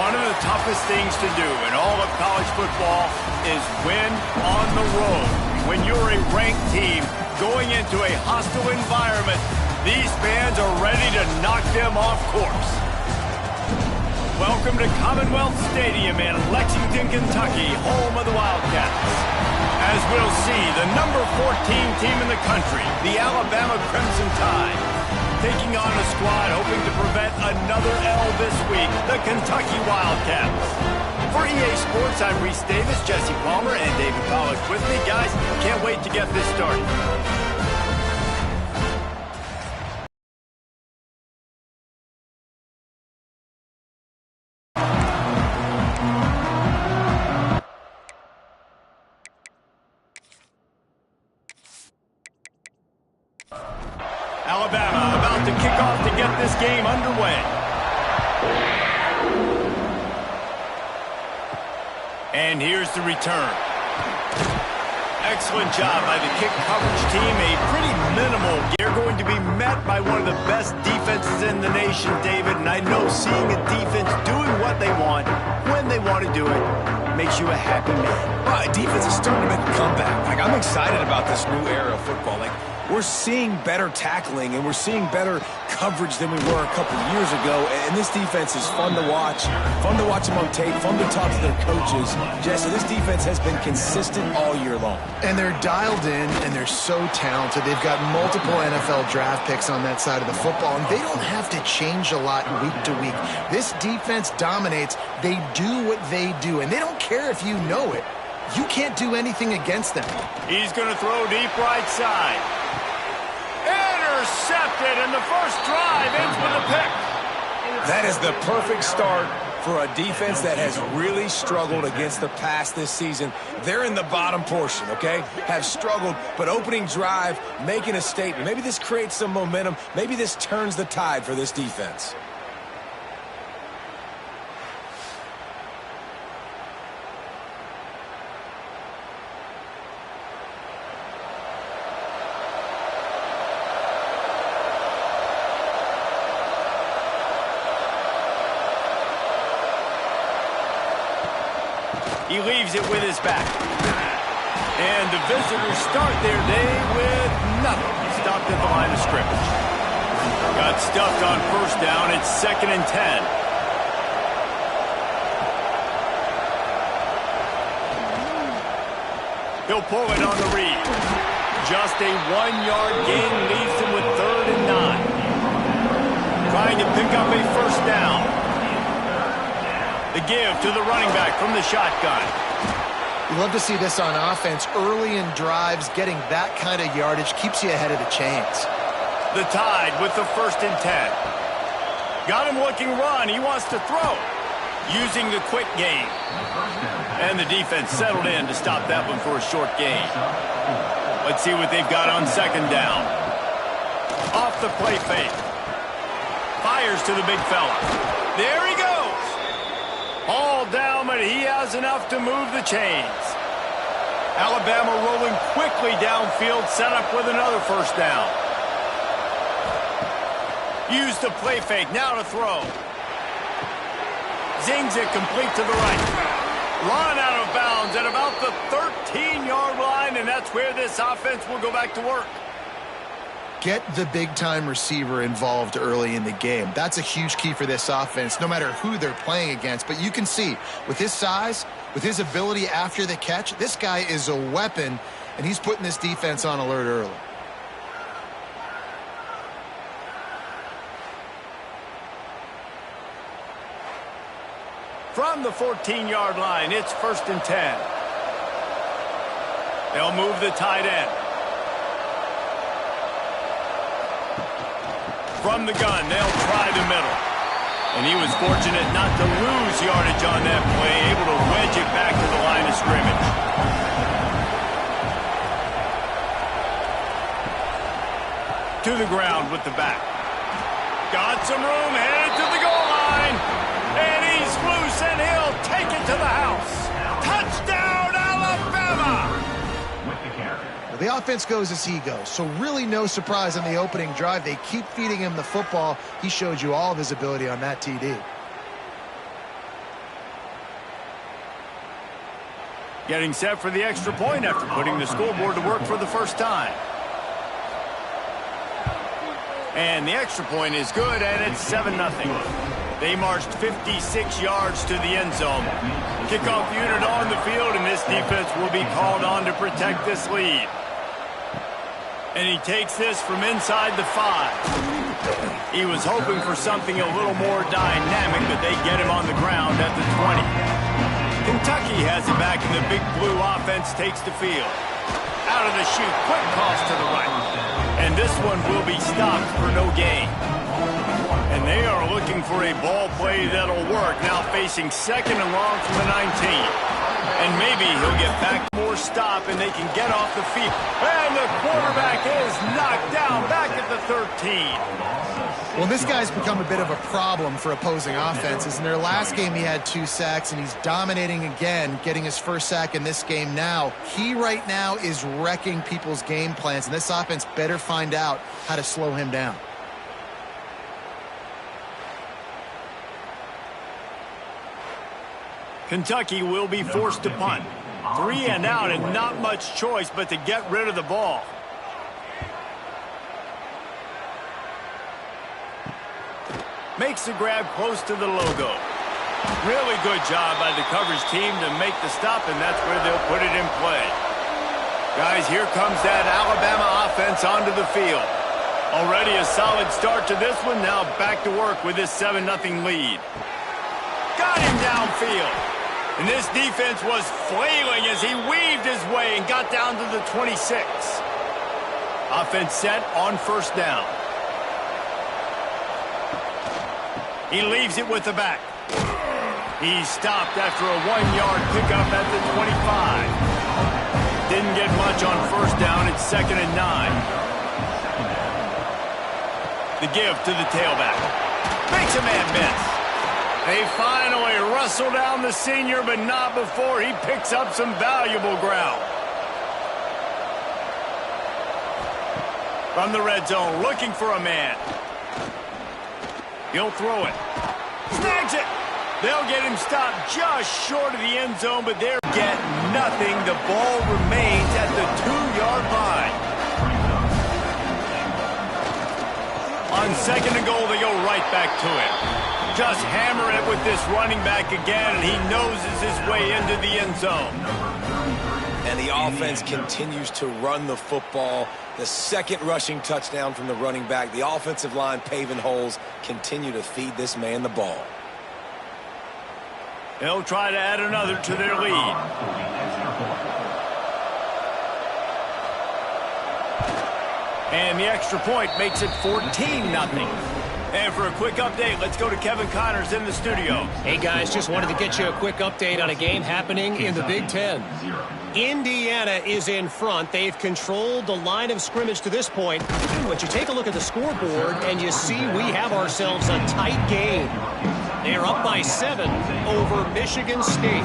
One of the toughest things to do in all of college football is win on the road. When you're a ranked team going into a hostile environment, these fans are ready to knock them off course. Welcome to Commonwealth Stadium in Lexington, Kentucky, home of the Wildcats. As we'll see, the number 14 team in the country, the Alabama Crimson Tide, taking on a squad hoping to prevent another L this week, the Kentucky Wildcats. For EA Sports, I'm Reese Davis, Jesse Palmer, and David Pollack with me. Guys, can't wait to get this started. Alabama about to kick off to get this game underway. And here's the return. Excellent job by the kick coverage team. A pretty minimal. They're going to be met by one of the best defenses in the nation, David. And I know seeing a defense doing what they want, when they want to do it, makes you a happy man. Well, defense is starting to make a comeback. I'm excited about this new era of football. We're seeing better tackling and we're seeing better coverage than we were a couple of years ago. And this defense is fun to watch them on tape, fun to talk to their coaches. Jesse, this defense has been consistent all year long. And they're dialed in and they're so talented. They've got multiple NFL draft picks on that side of the football, and they don't have to change a lot week to week. This defense dominates. They do what they do, and they don't care if you know it. You can't do anything against them. He's going to throw deep right side. Intercepted, and the first drive ends with a pick. That is the perfect start for a defense that has really struggled against the pass this season. They're in the bottom portion, okay? Have struggled, but opening drive, making a statement. Maybe this creates some momentum. Maybe this turns the tide for this defense. He leaves it with his back. And the visitors start their day with nothing. Stopped at the line of scrimmage. Got stuffed on first down. It's 2nd and 10. He'll pull it on the read. Just a 1-yard gain leaves him with 3rd and 9. Trying to pick up a first down. The give to the running back from the shotgun. You love to see this on offense. Early in drives, getting that kind of yardage keeps you ahead of the chains. The Tide with the 1st and 10. Got him looking run. He wants to throw. Using the quick game. And the defense settled in to stop that one for a short gain. Let's see what they've got on 2nd down. Off the play fake. Fires to the big fella. There he goes. All down, but he has enough to move the chains. Alabama rolling quickly downfield, set up with another first down. Use the play fake, now to throw. Zings it complete to the right. Run out of bounds at about the 13-yard line, and that's where this offense will go back to work. Get the big-time receiver involved early in the game. That's a huge key for this offense, no matter who they're playing against. But you can see, with his size, with his ability after the catch, this guy is a weapon, and he's putting this defense on alert early. From the 14-yard line, it's 1st and 10. They'll move the tight end. From the gun, they'll try the middle. And he was fortunate not to lose yardage on that play, able to wedge it back to the line of scrimmage. To the ground with the back. Got some room, headed to the goal line. And he's loose, and he'll take it to the house. Touchdown, Alabama! The offense goes as he goes, so really no surprise on the opening drive. They keep feeding him the football. He showed you all of his ability on that TD. Getting set for the extra point after putting the scoreboard to work for the first time. And the extra point is good, and it's 7-0. They marched 56 yards to the end zone. Kickoff unit on the field, and this defense will be called on to protect this lead. And he takes this from inside the 5. He was hoping for something a little more dynamic, but they get him on the ground at the 20. Kentucky has it back, and the Big Blue offense takes the field. Out of the chute, quick toss to the right. And this one will be stopped for no gain. And they are looking for a ball play that'll work. Now facing 2nd and long from the 19. And maybe he'll get back more stop and they can get off the field. And the quarterback is knocked down back at the 13. Well, this guy's become a bit of a problem for opposing offenses. In their last game, he had 2 sacks, and he's dominating again, getting his first sack in this game now. He right now is wrecking people's game plans, and this offense better find out how to slow him down. Kentucky will be forced to punt. 3 and out, and not much choice but to get rid of the ball. Makes the grab close to the logo. Really good job by the coverage team to make the stop, and that's where they'll put it in play. Guys, here comes that Alabama offense onto the field. Already a solid start to this one. Now back to work with this 7-0 lead. Got him downfield. And this defense was flailing as he weaved his way and got down to the 26. Offense set on first down. He leaves it with the back. He's stopped after a 1-yard pickup at the 25. Didn't get much on first down. It's 2nd and 9. The give to the tailback. Makes a man miss. They finally wrestle down the senior, but not before he picks up some valuable ground. From the red zone, looking for a man. He'll throw it. Snags it. They'll get him stopped just short of the end zone, but they're getting nothing. The ball remains at the 2-yard line. On 2nd and goal, they go right back to it. Just hammer it with this running back again, and he noses his way into the end zone. And the offense continues to run the football. The second rushing touchdown from the running back. The offensive line paving holes. Continue to feed this man the ball. They'll try to add another to their lead. And the extra point makes it 14-0. And for a quick update, let's go to Kevin Connors in the studio. Hey, guys, just wanted to get you a quick update on a game happening in the Big Ten. Indiana is in front. They've controlled the line of scrimmage to this point. But you take a look at the scoreboard, and you see we have ourselves a tight game. They are up by 7 over Michigan State.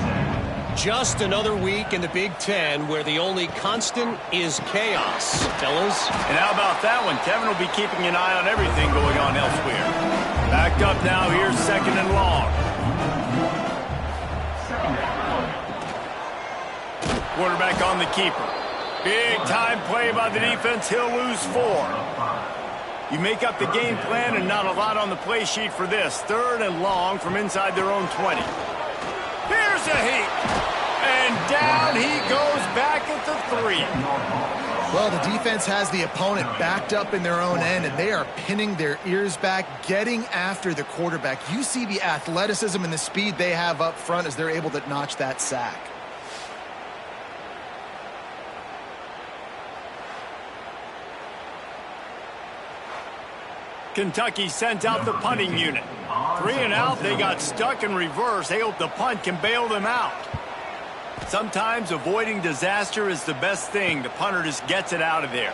Just another week in the Big Ten where the only constant is chaos, fellas. And how about that one? Kevin will be keeping an eye on everything going on elsewhere. Backed up now, here's 2nd and long. Quarterback on the keeper. Big time play by the defense. He'll lose 4. You make up the game plan and not a lot on the play sheet for this. 3rd and long from inside their own 20. Here's a heat. And down he goes back at the 3. Well, the defense has the opponent backed up in their own end, and they are pinning their ears back, getting after the quarterback. You see the athleticism and the speed they have up front as they're able to notch that sack. Kentucky sent out the punting unit. 3 and out, they got stuck in reverse. They hope the punt can bail them out. Sometimes avoiding disaster is the best thing. The punter just gets it out of there.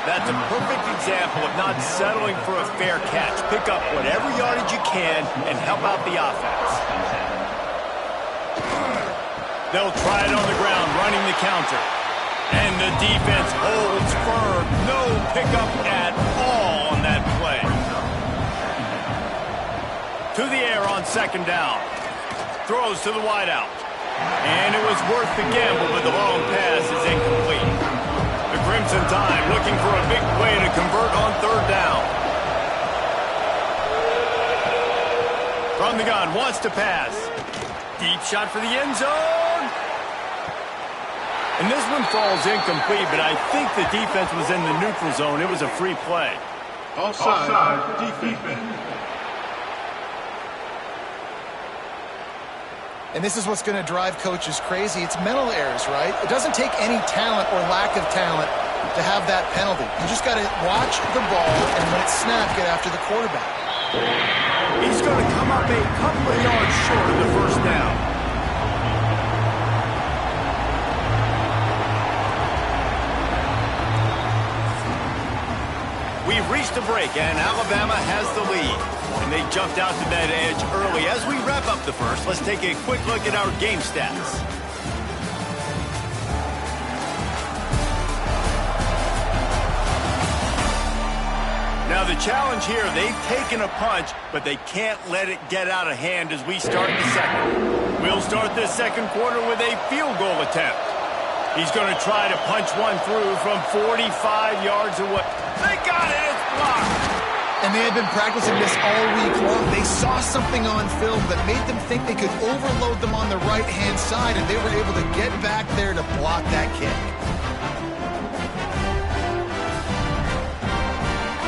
That's a perfect example of not settling for a fair catch. Pick up whatever yardage you can and help out the offense. They'll try it on the ground, running the counter. And the defense holds firm. No pickup at all on that play. To the air on 2nd down. Throws to the wideout. And it was worth the gamble, but the long pass is incomplete. The Crimson Tide looking for a big play to convert on third down. From the gun, wants to pass. Deep shot for the end zone. And this one falls incomplete, but I think the defense was in the neutral zone. It was a free play. Offside, defense. And this is what's going to drive coaches crazy. It's mental errors, right? It doesn't take any talent or lack of talent to have that penalty. You just got to watch the ball, and when it's snapped, get after the quarterback. He's going to come up a couple of yards short of the first down. We've reached a break, and Alabama has the lead. And they jumped out to that edge early. As we wrap up the first, let's take a quick look at our game stats. Now the challenge here, they've taken a punch, but they can't let it get out of hand as we start the second. We'll start this second quarter with a field goal attempt. He's going to try to punch one through from 45 yards away. They got it, it's blocked. And they had been practicing this all week long. They saw something on film that made them think they could overload them on the right-hand side, and they were able to get back there to block that kick.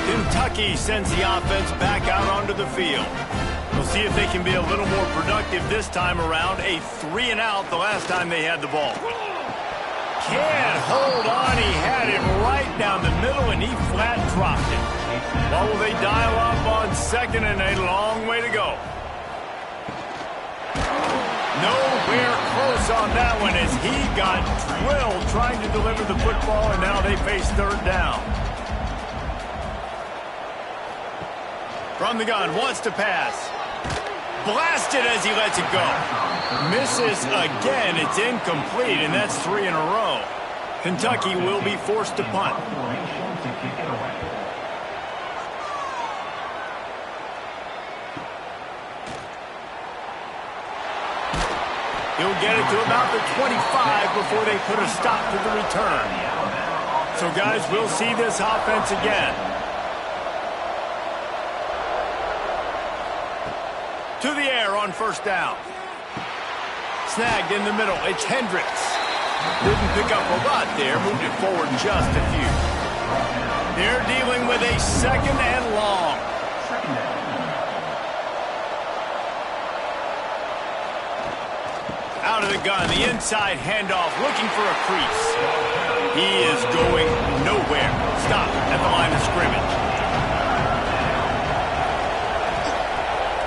Kentucky sends the offense back out onto the field. We'll see if they can be a little more productive this time around. A 3-and-out the last time they had the ball. Can't hold on. He had it right down the middle, and he flat dropped it. Well, will they dial up on second, and a long way to go. Nowhere close on that one as he got drilled trying to deliver the football, and now they face third down. From the gun, wants to pass. Blasted as he lets it go. Misses again. It's incomplete, and that's 3 in a row. Kentucky will be forced to punt. He'll get it to about the 25 before they put a stop to the return. So, guys, we'll see this offense again. To the air on first down. Snagged in the middle. It's Hendricks. Didn't pick up a lot there. Moved it forward just a few. They're dealing with a second and long. Out of the gun, the inside handoff, looking for a crease. He is going nowhere. Stop at the line of scrimmage.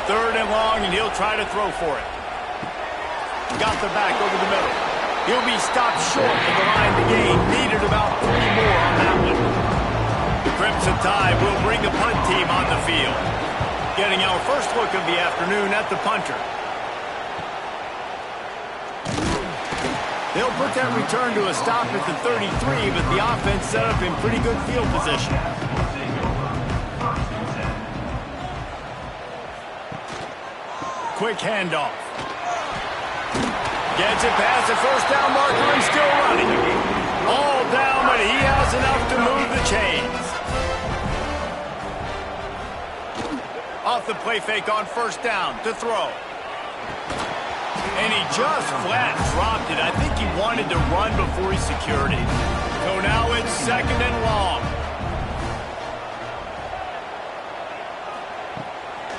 Third and long, and he'll try to throw for it. Got the back over the middle. He'll be stopped short of the line to gain. Needed about 3 more on that one. The Crimson Tide will bring the punt team on the field. Getting our first look of the afternoon at the punter. They'll put that return to a stop at the 33, but the offense set up in pretty good field position. Quick handoff. Gets it past the first down marker and still running. All down, but he has enough to move the chains. Off the play fake on first down to throw. And he just flat dropped it. I think he wanted to run before he secured it. So now it's second and long.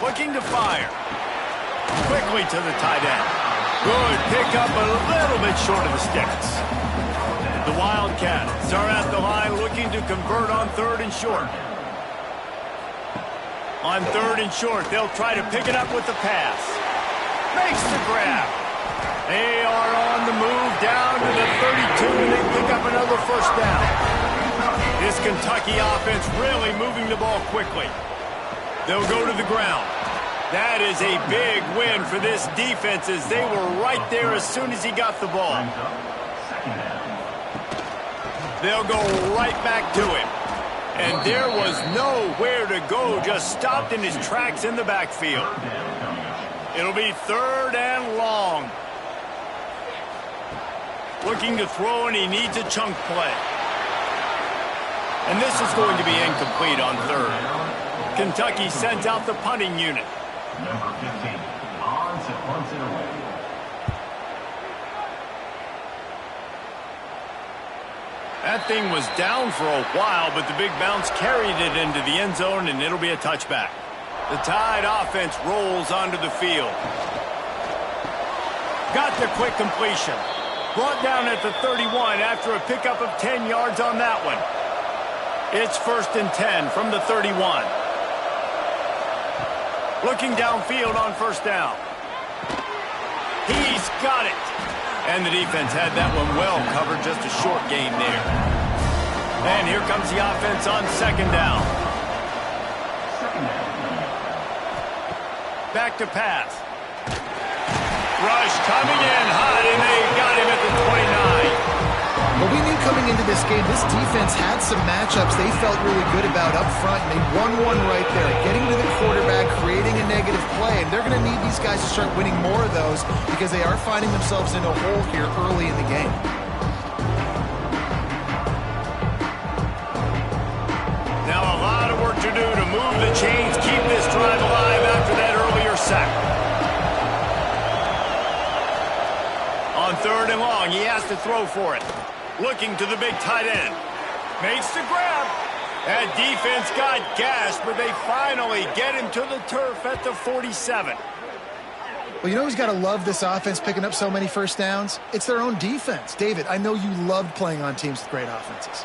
Looking to fire. Quickly to the tight end. Good pickup, but a little bit short of the sticks. The Wildcats are at the line looking to convert on third and short. On third and short, they'll try to pick it up with the pass. Makes the grab. They are on the move down to the 32, and they pick up another first down. This Kentucky offense really moving the ball quickly. They'll go to the ground. That is a big win for this defense as they were right there as soon as he got the ball. They'll go right back to him. And there was nowhere to go, just stopped in his tracks in the backfield. It'll be third and long. Looking to throw, and he needs a chunk play. And this is going to be incomplete on third. Kentucky sends out the punting unit. Number 15, Hans punts it away. That thing was down for a while, but the big bounce carried it into the end zone, and it'll be a touchback. The Tide offense rolls onto the field. Got the quick completion. Brought down at the 31 after a pickup of 10 yards on that one. It's 1st and 10 from the 31. Looking downfield on 1st down. He's got it. And the defense had that one well covered, just a short gain there. And here comes the offense on 2nd down. Back to pass. Rush coming in hot, and they got him at the 29. Well, we knew coming into this game, this defense had some matchups they felt really good about up front, and they won one right there, getting to the quarterback, creating a negative play, and they're going to need these guys to start winning more of those because they are finding themselves in a hole here early in the game. Now a lot of work to do to move the chains, keep this drive alive after that earlier sack. On 3rd and long, he has to throw for it. Looking to the big tight end. Makes the grab. That defense got gashed, but they finally get him to the turf at the 47. Well, you know who's got to love this offense picking up so many first downs? It's their own defense. David, I know you loved playing on teams with great offenses.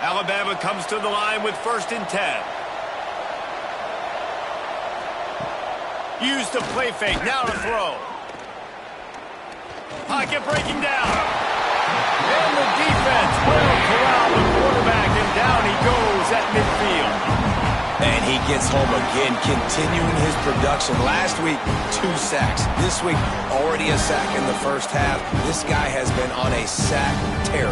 Alabama comes to the line with 1st and 10. Use the play fake. Now to throw. Pocket breaking down. And the defense will corral the quarterback, and down he goes at midfield. And he gets home again, continuing his production. Last week, 2 sacks. This week, already a sack in the first half. This guy has been on a sack terror.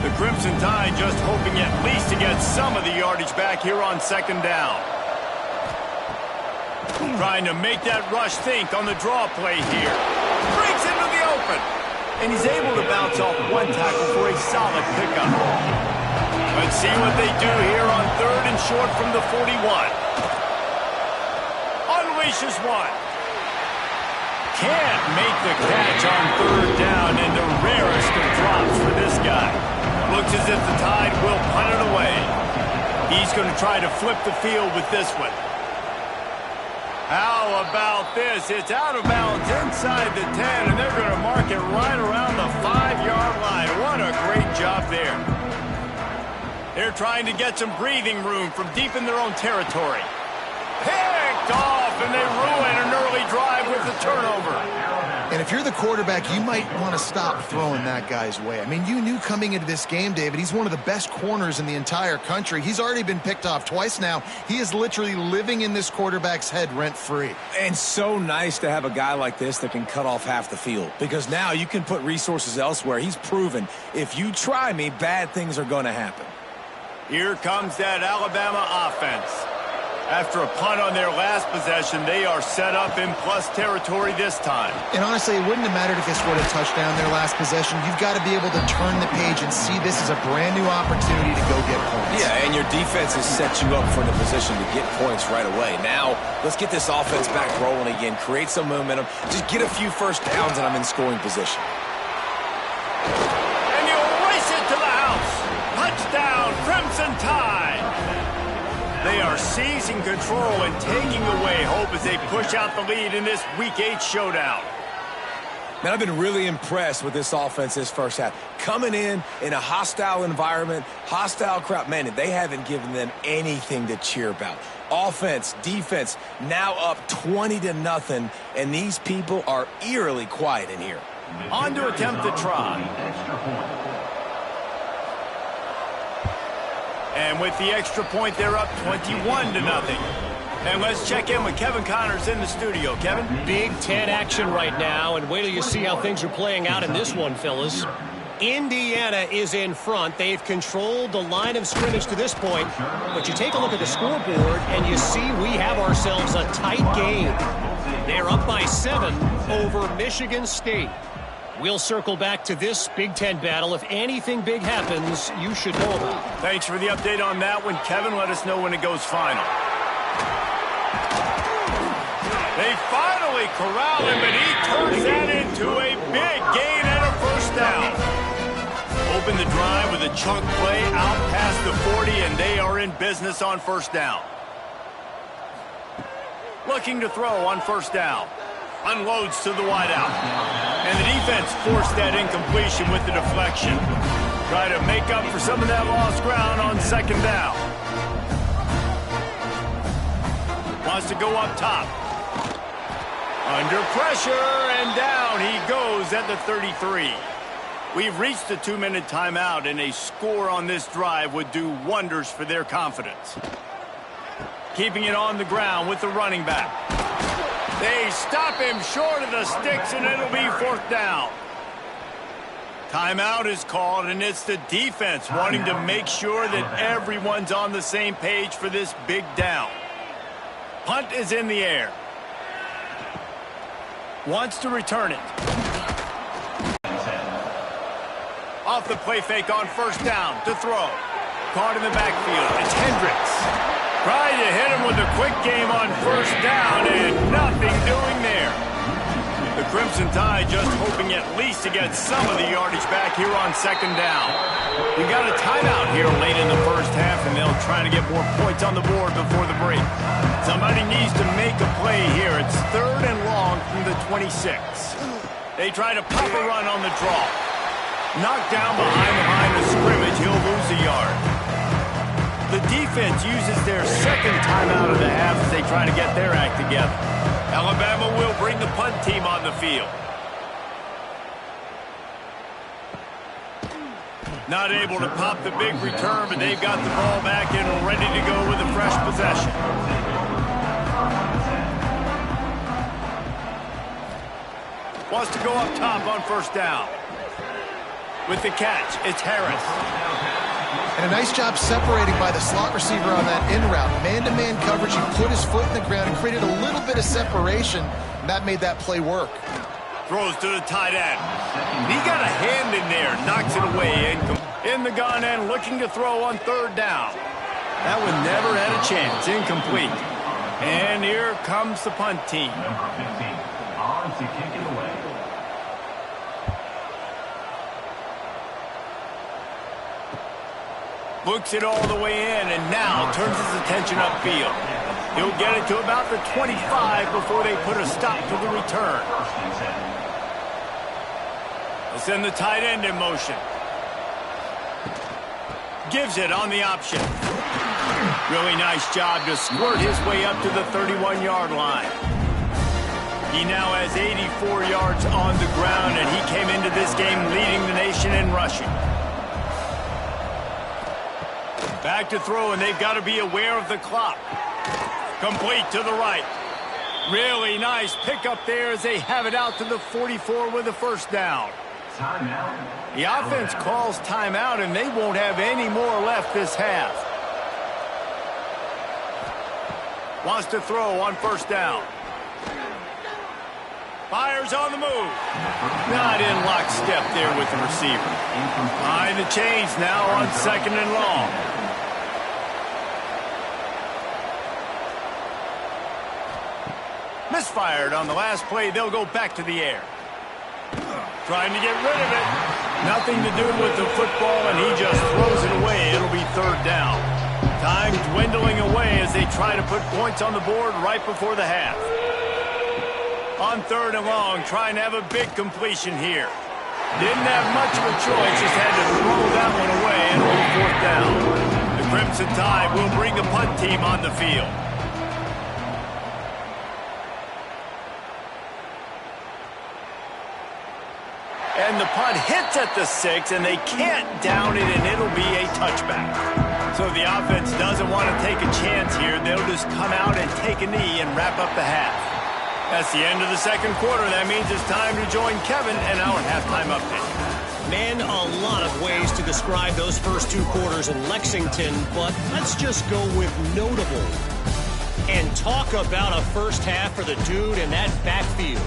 The Crimson Tide just hoping at least to get some of the yardage back here on 2nd down. Trying to make that rush think on the draw play here. Breaks into the open. And he's able to bounce off one tackle for a solid pickup. Let's see what they do here on 3rd and short from the 41. Unleashes one. Can't make the catch on 3rd down, and the rarest of drops for this guy. Looks as if the Tide will punt it away. He's going to try to flip the field with this one. How about this? It's out of bounds inside the 10, and they're going to mark it right around the 5-yard line. What a great job there. They're trying to get some breathing room from deep in their own territory. Picked off, and they ruin an early drive with the turnover. And if you're the quarterback, you might want to stop throwing that guy's way. I mean, you knew coming into this game, David, he's one of the best corners in the entire country. He's already been picked off twice now. He is literally living in this quarterback's head rent-free. And so nice to have a guy like this that can cut off half the field, because now you can put resources elsewhere. He's proven if you try me, bad things are going to happen. Here comes that Alabama offense. After a punt on their last possession, they are set up in plus territory this time. And honestly, it wouldn't have mattered if they scored a touchdown their last possession. You've got to be able to turn the page and see this as a brand new opportunity to go get points. Yeah, and your defense has set you up for the position to get points right away. Now, let's get this offense back rolling again, create some momentum, just get a few first downs, and I'm in scoring position. And you race it to the house. Touchdown, Crimson Tide. They are seizing control and taking away hope as they push out the lead in this Week 8 showdown. Man, I've been really impressed with this offense this first half. Coming in a hostile environment, hostile crowd, man, they haven't given them anything to cheer about. Offense, defense, now up 20-0, and these people are eerily quiet in here. On to attempt the try. And with the extra point, they're up 21-0. And let's check in with Kevin Connors in the studio. Kevin? Big Ten action right now, and wait till you see how things are playing out in this one, fellas. Indiana is in front. They've controlled the line of scrimmage to this point. But you take a look at the scoreboard, and you see we have ourselves a tight game. They're up by 7 over Michigan State. We'll circle back to this Big Ten battle. If anything big happens, you should know about it. Thanks for the update on that one, Kevin. Let us know when it goes final. They finally corral him, and he turns that into a big gain and a first down. Open the drive with a chunk play out past the 40, and they are in business on first down. Looking to throw on first down. Unloads to the wideout. And the defense forced that incompletion with the deflection. Try to make up for some of that lost ground on second down. Wants to go up top. Under pressure, and down he goes at the 33. We've reached a 2-minute timeout, and a score on this drive would do wonders for their confidence. Keeping it on the ground with the running back. They stop him short of the sticks, and it'll be fourth down. Timeout is called, and it's the defense wanting to make sure that everyone's on the same page for this big down. Punt is in the air. Wants to return it. Off the play fake on first down to throw. Caught in the backfield. It's Hendricks. Trying to hit him with a quick game on first down, and nothing doing there. The Crimson Tide just hoping at least to get some of the yardage back here on second down. We got a timeout here late in the first half, and they'll try to get more points on the board before the break. Somebody needs to make a play here. It's third and long from the 26. They try to pop a run on the draw. Knocked down behind the line of scrimmage. He'll lose a yard. The defense uses their second timeout of the half as they try to get their act together. Alabama will bring the punt team on the field. Not able to pop the big return, but they've got the ball back and ready to go with a fresh possession. Wants to go up top on first down. With the catch, it's Harris. And a nice job separating by the slot receiver on that in route. Man-to-man coverage, he put his foot in the ground and created a little bit of separation, and that made that play work. Throws to the tight end. He got a hand in there, knocks it away. In the gun and looking to throw on third down. That one never had a chance, incomplete. And here comes the punt team. Number 15, on to kick it away. Books it all the way in, and now turns his attention upfield. He'll get it to about the 25 before they put a stop to the return. They'll send the tight end in motion. Gives it on the option. Really nice job to squirt his way up to the 31-yard line. He now has 84 yards on the ground, and he came into this game leading the nation in rushing. Back to throw, and they've got to be aware of the clock. Complete to the right. Really nice pickup there as they have it out to the 44 with a first down. Timeout. The offense calls timeout, and they won't have any more left this half. Wants to throw on first down. Fires on the move. Not in lockstep there with the receiver. Behind the chains now on second and long. Misfired on the last play. They'll go back to the air. Trying to get rid of it. Nothing to do with the football, and he just throws it away. It'll be third down. Time dwindling away as they try to put points on the board right before the half. On third and long, trying to have a big completion here. Didn't have much of a choice, just had to throw that one away, and it'll be fourth down. The Crimson Tide will bring the punt team on the field. And the punt hits at the 6, and they can't down it, and it'll be a touchback. So the offense doesn't want to take a chance here. They'll just come out and take a knee and wrap up the half. That's the end of the second quarter. That means it's time to join Kevin in our halftime update. Man, a lot of ways to describe those first 2 quarters in Lexington, but let's just go with notable. And talk about a first half for the dude in that backfield.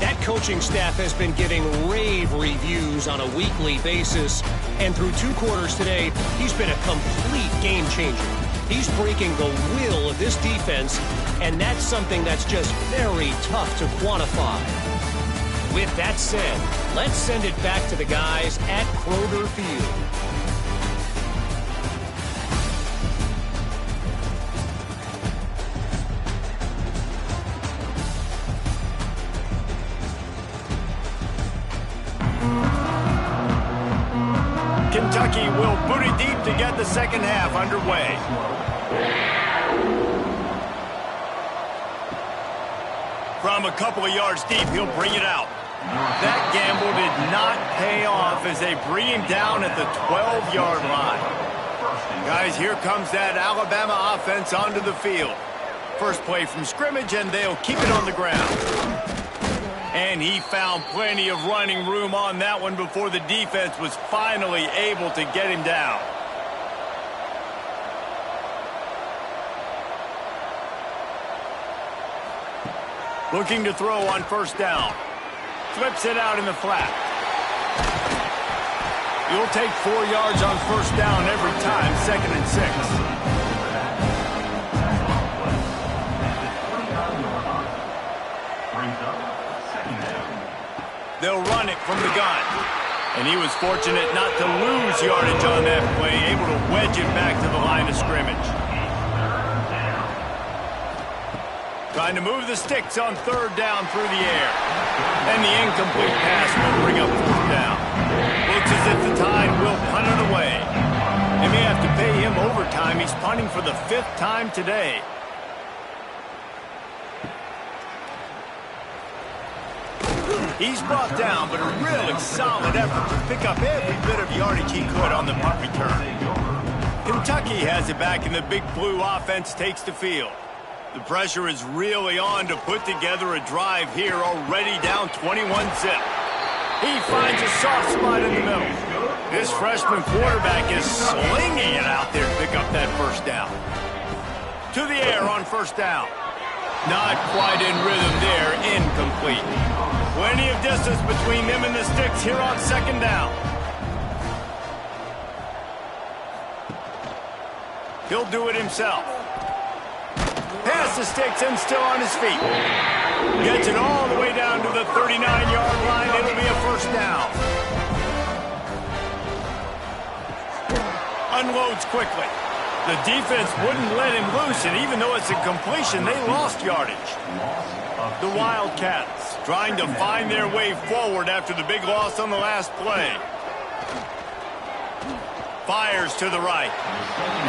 That coaching staff has been giving rave reviews on a weekly basis, and through 2 quarters today, he's been a complete game changer. He's breaking the will of this defense, and that's something that's just very tough to quantify. With that said, let's send it back to the guys at Kroger Field. Kentucky will boot it deep to get the second half underway. From a couple of yards deep, he'll bring it out. That gamble did not pay off as they bring him down at the 12-yard line. Guys, here comes that Alabama offense onto the field. First play from scrimmage, and they'll keep it on the ground. And he found plenty of running room on that one before the defense was finally able to get him down. Looking to throw on first down. Flips it out in the flat. You'll take 4 yards on first down every time, 2nd and 6. They'll run it from the gun. And he was fortunate not to lose yardage on that play, able to wedge it back to the line of scrimmage. Trying to move the sticks on 3rd down through the air. And the incomplete pass will bring up 4th down. Looks as if the Tide will punt it away. They may have to pay him overtime. He's punting for the 5th time today. He's brought down, but a really solid effort to pick up every bit of yardage he could on the punt return. Kentucky has it back, and the Big Blue offense takes the field. The pressure is really on to put together a drive here, already down 21-zip. He finds a soft spot in the middle. This freshman quarterback is slinging it out there to pick up that first down. To the air on first down. Not quite in rhythm there, incomplete. Plenty of distance between them and the sticks here on 2nd down. He'll do it himself. Past the sticks and still on his feet. Gets it all the way down to the 39-yard line. It'll be a first down. Unloads quickly. The defense wouldn't let him loose, and even though it's a completion, they lost yardage. The Wildcats trying to find their way forward after the big loss on the last play. Fires to the right.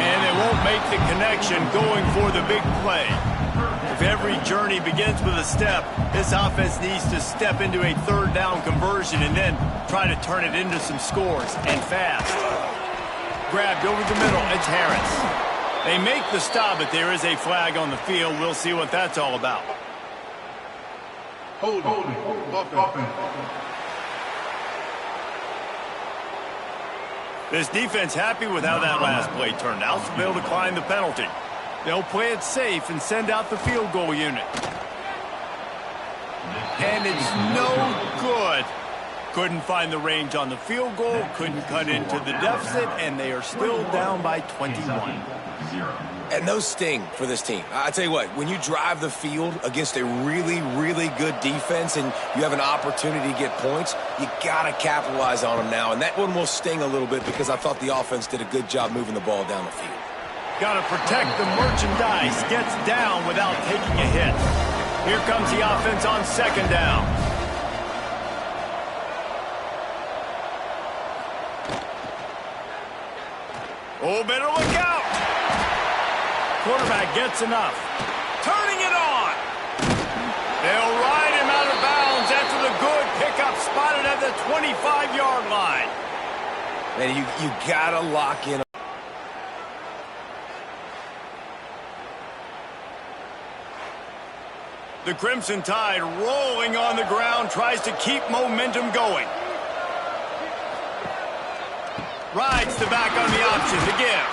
And they won't make the connection going for the big play. If every journey begins with a step, this offense needs to step into a 3rd down conversion and then try to turn it into some scores, and fast. Grabbed over the middle, it's Harris. They make the stop, but there is a flag on the field. We'll see what that's all about. Hold. This defense happy with how that last play turned out, so they'll decline the penalty. They'll play it safe and send out the field goal unit. And it's no good. Couldn't find the range on the field goal, couldn't cut into the deficit, and they are still down by 21. And those sting for this team. I tell you what, when you drive the field against a really, really good defense and you have an opportunity to get points, you got to capitalize on them now. And that one will sting a little bit because I thought the offense did a good job moving the ball down the field. Got to protect the merchandise. Gets down without taking a hit. Here comes the offense on 2nd down. Oh, better look out. Quarterback gets enough. Turning it on. They'll ride him out of bounds after the good pickup spotted at the 25-yard line. Man, you got to lock in. The Crimson Tide rolling on the ground, tries to keep momentum going. Rides the back on the option to give.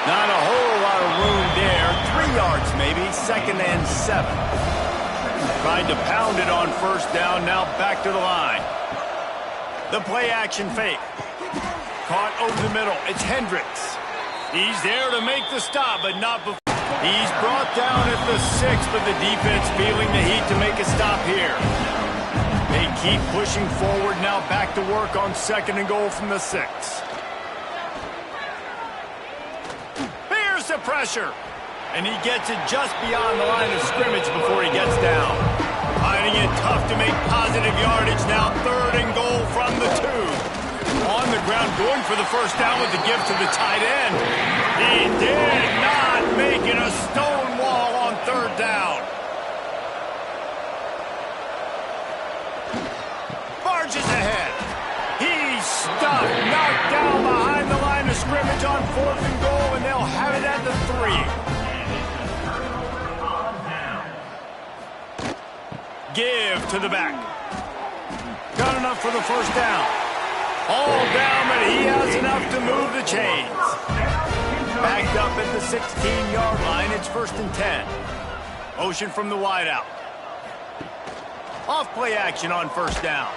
Not a whole lot of room there. 3 yards maybe, 2nd and 7. Trying to pound it on first down, now back to the line. The play action fake. Caught over the middle. It's Hendricks. He's there to make the stop, but not before. He's brought down at the 6, but the defense feeling the heat to make a stop here. They keep pushing forward, now back to work on 2nd and goal from the 6. Here's the pressure. And he gets it just beyond the line of scrimmage before he gets down. Finding it tough to make positive yardage, now 3rd and goal from the 2. On the ground, going for the first down with the give to the tight end. He did not make it, a stone wall on 3rd down. Barges ahead. He's stuffed, knocked down behind the line of scrimmage on 4th and goal, and they'll have it at the 3. Give to the back. Got enough for the first down. All down, but he has enough to move the chains. Backed up at the 16-yard line. It's 1st and 10. Motion from the wideout. Off play action on first down.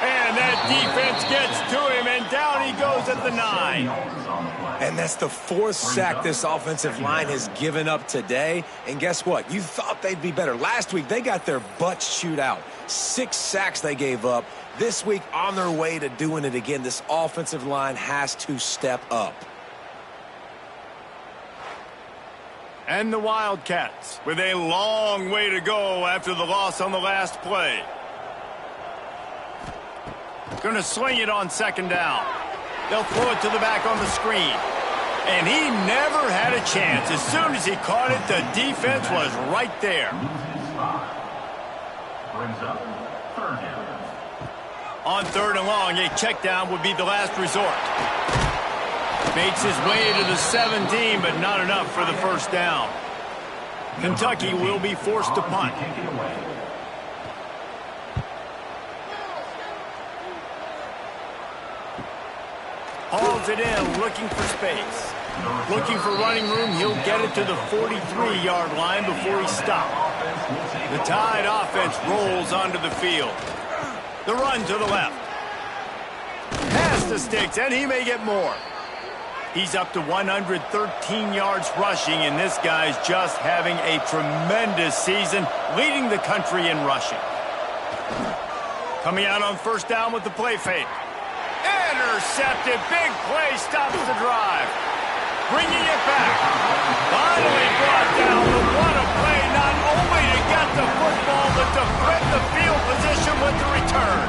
And that defense gets to him, and down he goes at the 9. And that's the 4th sack this offensive line has given up today. And guess what? You thought they'd be better. Last week, they got their butts chewed out. 6 sacks they gave up. This week, on their way to doing it again, this offensive line has to step up. And the Wildcats with a long way to go after the loss on the last play. Going to swing it on 2nd down. They'll throw it to the back on the screen. And he never had a chance. As soon as he caught it, the defense was right there. Brings up 3rd down. On 3rd and long, a check down would be the last resort. Makes his way to the 17, but not enough for the first down. Kentucky will be forced to punt. Hauls it in, looking for space. Looking for running room, he'll get it to the 43-yard line before he stopped. The Tide offense rolls onto the field. The run to the left. Pass the sticks, and he may get more. He's up to 113 yards rushing, and this guy's just having a tremendous season, leading the country in rushing. Coming out on first down with the play fake. Intercepted. Big play stops the drive. Bringing it back. Finally brought down. But what a play, not only to get the football, but to flip the field position with the return.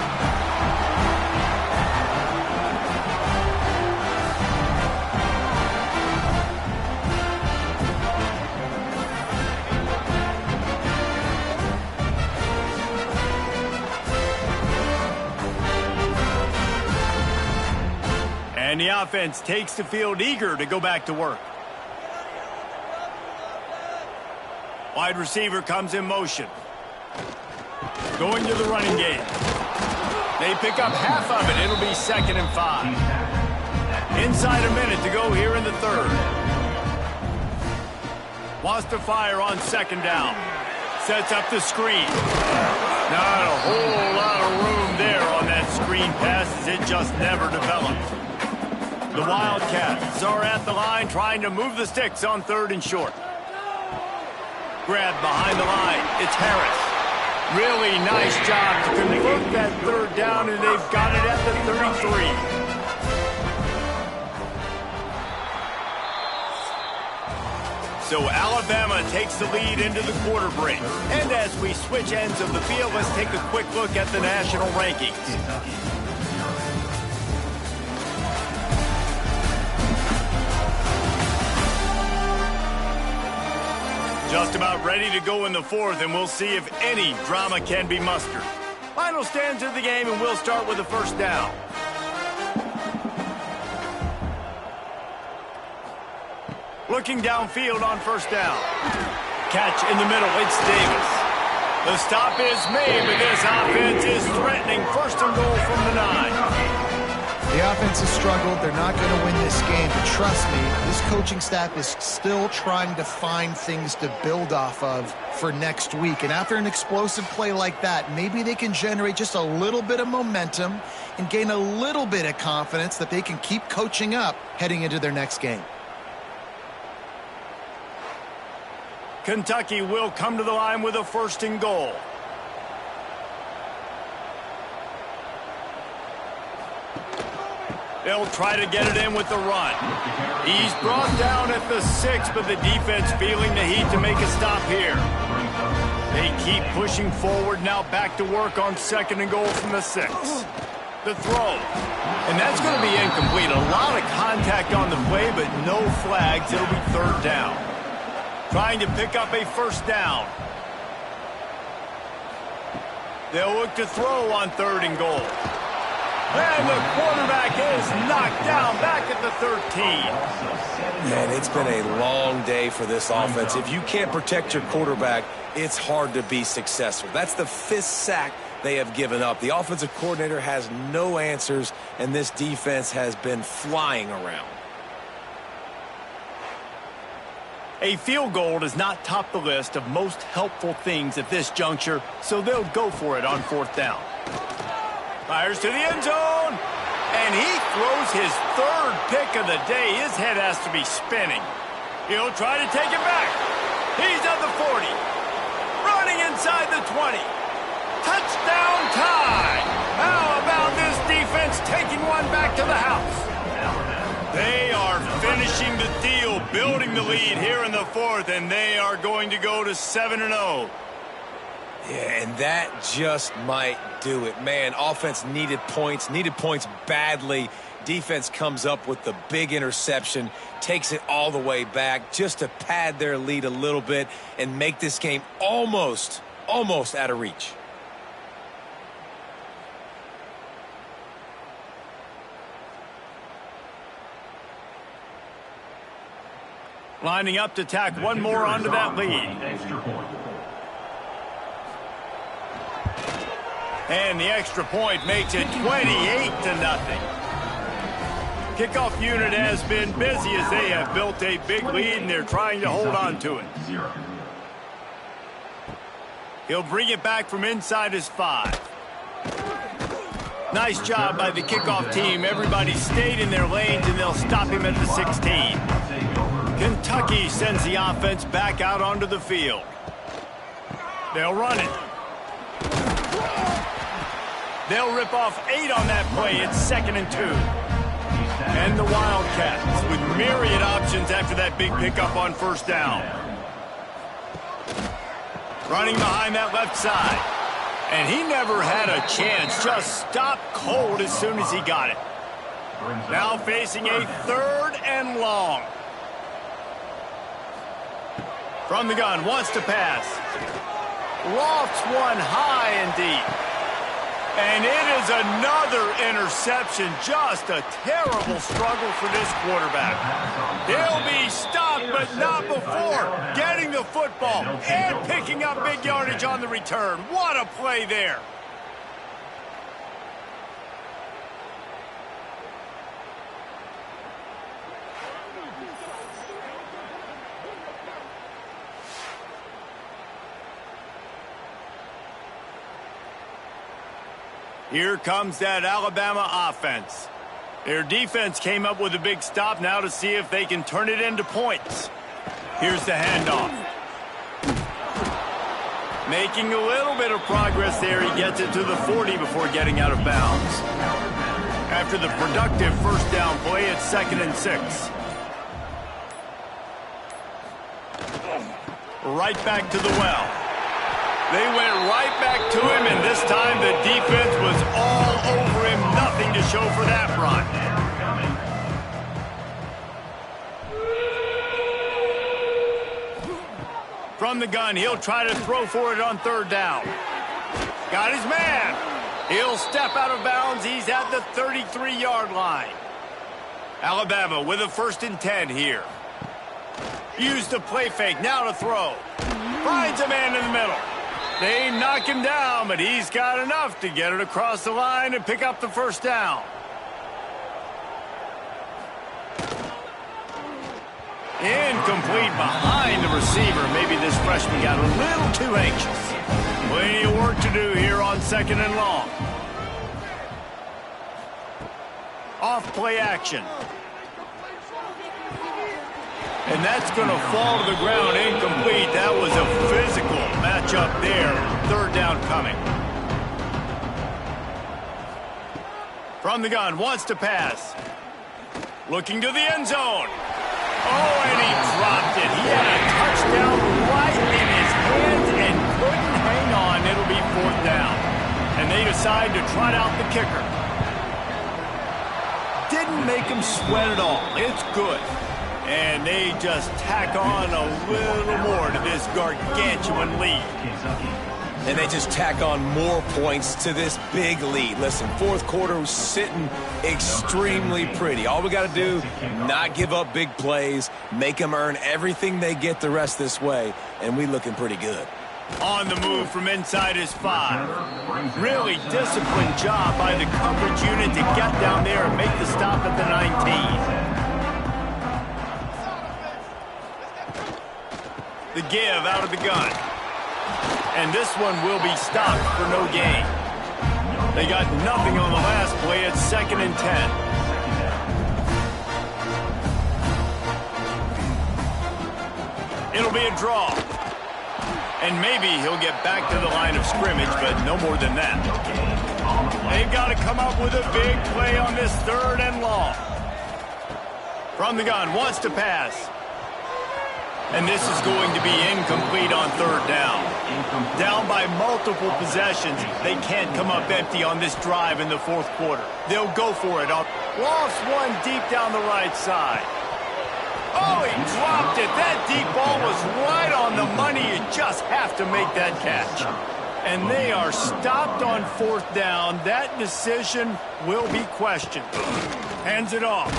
And the offense takes the field eager to go back to work. Wide receiver comes in motion. Going to the running game. They pick up half of it. It'll be 2nd and 5. Inside a minute to go here in the 3rd. Wants to fire on 2nd down. Sets up the screen. Not a whole lot of room there on that screen pass as it just never developed. The Wildcats are at the line trying to move the sticks on 3rd and short. Grab behind the line. It's Harris. Really nice job to convert that 3rd down, and they've got it at the 33. So Alabama takes the lead into the quarter break. And as we switch ends of the field, let's take a quick look at the national rankings. Just about ready to go in the 4th, and we'll see if any drama can be mustered. Final stands of the game, and we'll start with the first down. Looking downfield on first down. Catch in the middle, it's Davis. The stop is made, but this offense is threatening. 1st and goal from the 9. The offense has struggled. They're not going to win this game. But trust me, this coaching staff is still trying to find things to build off of for next week. And after an explosive play like that, maybe they can generate just a little bit of momentum and gain a little bit of confidence that they can keep coaching up heading into their next game. Kentucky will come to the line with a 1st and goal. They'll try to get it in with the run. He's brought down at the 6, but the defense feeling the heat to make a stop here. They keep pushing forward, now back to work on 2nd and goal from the 6. The throw. And that's going to be incomplete. A lot of contact on the play, but no flags. It'll be 3rd down. Trying to pick up a 1st down. They'll look to throw on 3rd and goal. And the quarterback is knocked down back at the 13. Man, it's been a long day for this offense. If you can't protect your quarterback, it's hard to be successful. That's the 5th sack they have given up. The offensive coordinator has no answers, and this defense has been flying around. A field goal does not top the list of most helpful things at this juncture, so they'll go for it on 4th down. Fires to the end zone, and he throws his 3rd pick of the day. His head has to be spinning. He'll try to take it back. He's at the 40, running inside the 20. Touchdown tie. How about this defense taking one back to the house? They are finishing the deal, building the lead here in the 4th, and they are going to go to 7-0. Yeah, and that just might do it. Man, offense needed points badly. Defense comes up with the big interception, takes it all the way back just to pad their lead a little bit and make this game almost out of reach. Lining up to tack one more onto that lead. And the extra point makes it 28-0. Kickoff unit has been busy as they have built a big lead and they're trying to hold on to it. He'll bring it back from inside his 5. Nice job by the kickoff team. Everybody stayed in their lanes and they'll stop him at the 16. Kentucky sends the offense back out onto the field. They'll run it. They'll rip off 8 on that play. It's 2nd and 2. And the Wildcats with myriad options after that big pickup on 1st down. Running behind that left side. And he never had a chance. Just stopped cold as soon as he got it. Now facing a 3rd and long. From the gun, wants to pass. Lofts one high and deep. And it is another interception. Just a terrible struggle for this quarterback. He'll be stopped, but not before getting the football and picking up big yardage on the return. What a play there. Here comes that Alabama offense. Their defense came up with a big stop now to see if they can turn it into points. Here's the handoff. Making a little bit of progress there. He gets it to the 40 before getting out of bounds. After the productive 1st down play, it's 2nd and 6. Right back to the well. They went right back to him, and this time the defense was all over him. Nothing to show for that run. From the gun, he'll try to throw for it on 3rd down. Got his man. He'll step out of bounds. He's at the 33-yard line. Alabama with a 1st and 10 here. Use the play fake, now to throw. Finds a man in the middle. They knock him down, but he's got enough to get it across the line and pick up the 1st down. Incomplete behind the receiver. Maybe this freshman got a little too anxious. Plenty of work to do here on 2nd and long. Off play action. And that's going to fall to the ground incomplete. That was a physical matchup there. 3rd down coming. From the gun, wants to pass. Looking to the end zone. Oh, and he dropped it. He had a touchdown right in his hands and couldn't hang on. It'll be 4th down. And they decide to trot out the kicker. Didn't make him sweat at all. It's good. And they just tack on a little more to this gargantuan lead. And they just tack on more points to this big lead. Listen, 4th quarter was sitting extremely pretty. All we got to do, not give up big plays, make them earn everything they get the rest this way, and we looking pretty good. On the move from inside his 5. Really disciplined job by the coverage unit to get down there and make the stop at the 19. The give out of the gun. And this one will be stopped for no gain. They got nothing on the last play. It's 2nd and 10. It'll be a draw. And maybe he'll get back to the line of scrimmage, but no more than that. They've got to come up with a big play on this 3rd and long. From the gun, wants to pass. And this is going to be incomplete on 3rd down. Down by multiple possessions. They can't come up empty on this drive in the 4th quarter. They'll go for it. Lost one deep down the right side. Oh, he dropped it. That deep ball was right on the money. You just have to make that catch. And they are stopped on 4th down. That decision will be questioned. Hands it off.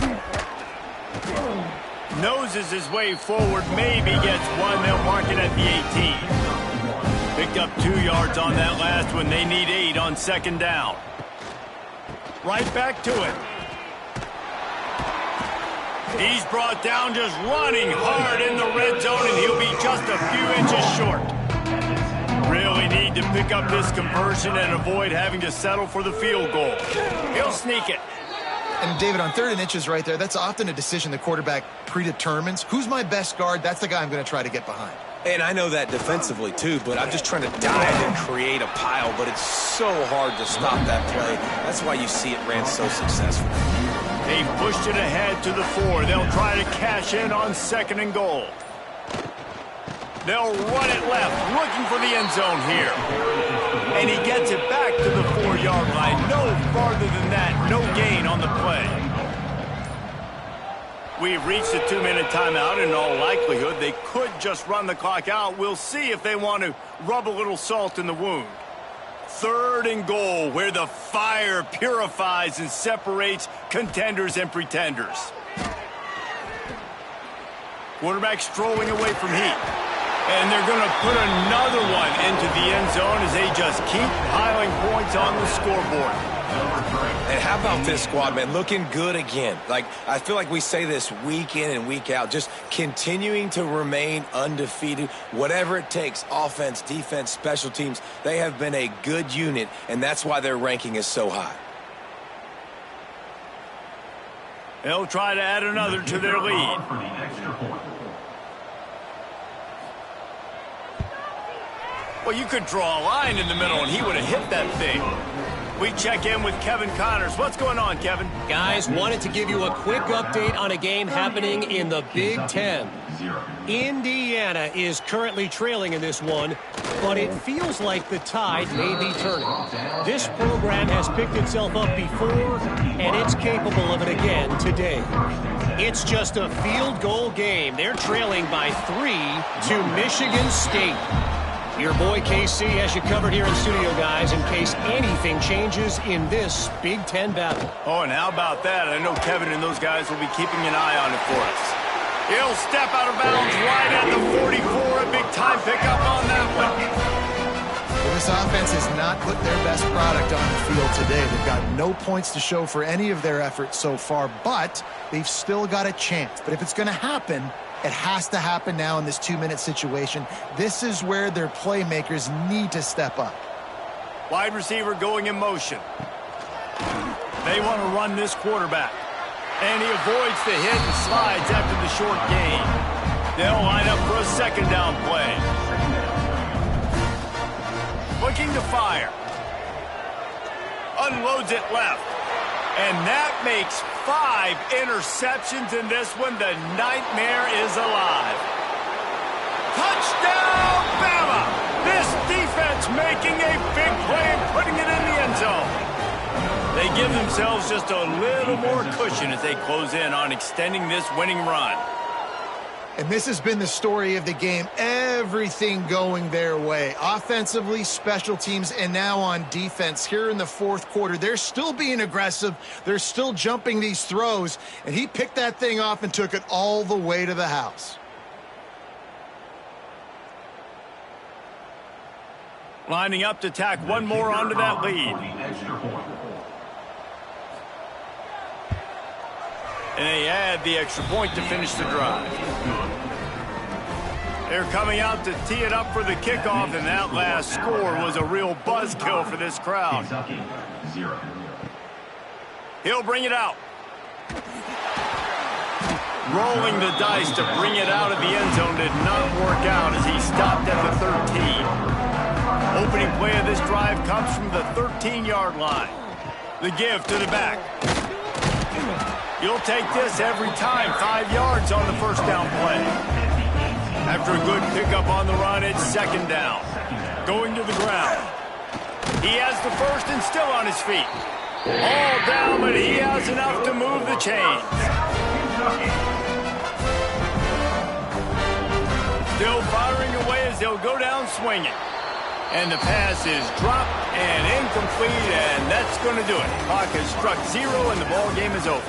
Noses his way forward, maybe gets one. They'll mark it at the 18. Picked up 2 yards on that last one. They need 8 on 2nd down. Right back to it. He's brought down just running hard in the red zone, and he'll be just a few inches short. Really need to pick up this conversion and avoid having to settle for the field goal. He'll sneak it. And, David, on 3rd and inches right there, that's often a decision the quarterback predetermines. Who's my best guard? That's the guy I'm going to try to get behind. And I know that defensively, too, but I'm just trying to dive and create a pile, but it's so hard to stop that play. That's why you see it ran so successful. They've pushed it ahead to the 4. They'll try to cash in on 2nd and goal. They'll run it left, looking for the end zone here. And he gets it back to the 4-yard line. No farther than that, no gain on the play. We've reached the 2-minute timeout. In all likelihood, they could just run the clock out. We'll see if they want to rub a little salt in the wound. 3rd and goal, where the fire purifies and separates contenders and pretenders. Quarterback strolling away from heat. And they're going to put another one into the end zone as they just keep piling points on the scoreboard. And how about this squad, man? Looking good again. Like, I feel like we say this week in and week out, just continuing to remain undefeated. Whatever it takes, offense, defense, special teams, they have been a good unit, and that's why their ranking is so high. They'll try to add another to their lead. Well, you could draw a line in the middle, and he would have hit that thing. We check in with Kevin Connors. What's going on, Kevin? Guys, wanted to give you a quick update on a game happening in the Big Ten. Indiana is currently trailing in this one, but it feels like the tide may be turning. This program has picked itself up before, and it's capable of it again today. It's just a field goal game. They're trailing by 3 to Michigan State. Your boy KC has you covered here in studio, guys, in case anything changes in this Big Ten battle. Oh, and how about that? I know Kevin and those guys will be keeping an eye on it for us. He'll step out of bounds right at the 44. A big time pickup on that one. Well, this offense has not put their best product on the field today. They've got no points to show for any of their efforts so far, but they've still got a chance. But if it's going to happen, It has to happen now in this 2-minute situation. This is where their playmakers need to step up. Wide receiver going in motion. They want to run this quarterback. And he avoids the hit and slides after the short gain. They'll line up for a second down play. Looking to fire. Unloads it left. And that makes 5 interceptions in this one. The nightmare is alive. Touchdown, Bama! This defense making a big play and putting it in the end zone. They give themselves just a little more cushion as they close in on extending this winning run. And this has been the story of the game. Everything going their way. Offensively, special teams, and now on defense. Here in the fourth quarter, they're still being aggressive. They're still jumping these throws. And he picked that thing off and took it all the way to the house. Lining up to tack one more onto that lead. And they add the extra point to finish the drive. They're coming out to tee it up for the kickoff, and that last score was a real buzzkill for this crowd. He'll bring it out. Rolling the dice to bring it out of the end zone did not work out as he stopped at the 13. Opening play of this drive comes from the 13-yard line. The give to the back. You'll take this every time. 5 yards on the first down play. After a good pickup on the run, it's second down. Going to the ground. He has the first and still on his feet. All down, but he has enough to move the chains. Still firing away as they'll go down swinging. And the pass is dropped and incomplete, and that's going to do it. Clock has struck 0, and the ball game is over.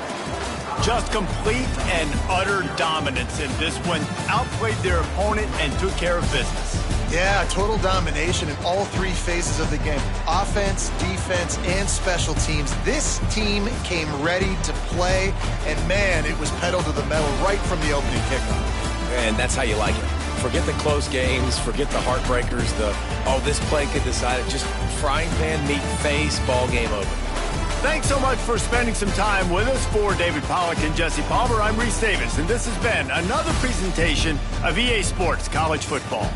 Just complete and utter dominance in this one. Outplayed their opponent and took care of business. Yeah, total domination in all 3 phases of the game. Offense, defense, and special teams. This team came ready to play, and man, it was pedal to the metal right from the opening kickoff. And that's how you like it. Forget the close games, forget the heartbreakers, this play could decide it. Just frying pan, meat, face, ball game over. Thanks so much for spending some time with us. For David Pollack and Jesse Palmer, I'm Reese Davis, and this has been another presentation of EA Sports College Football.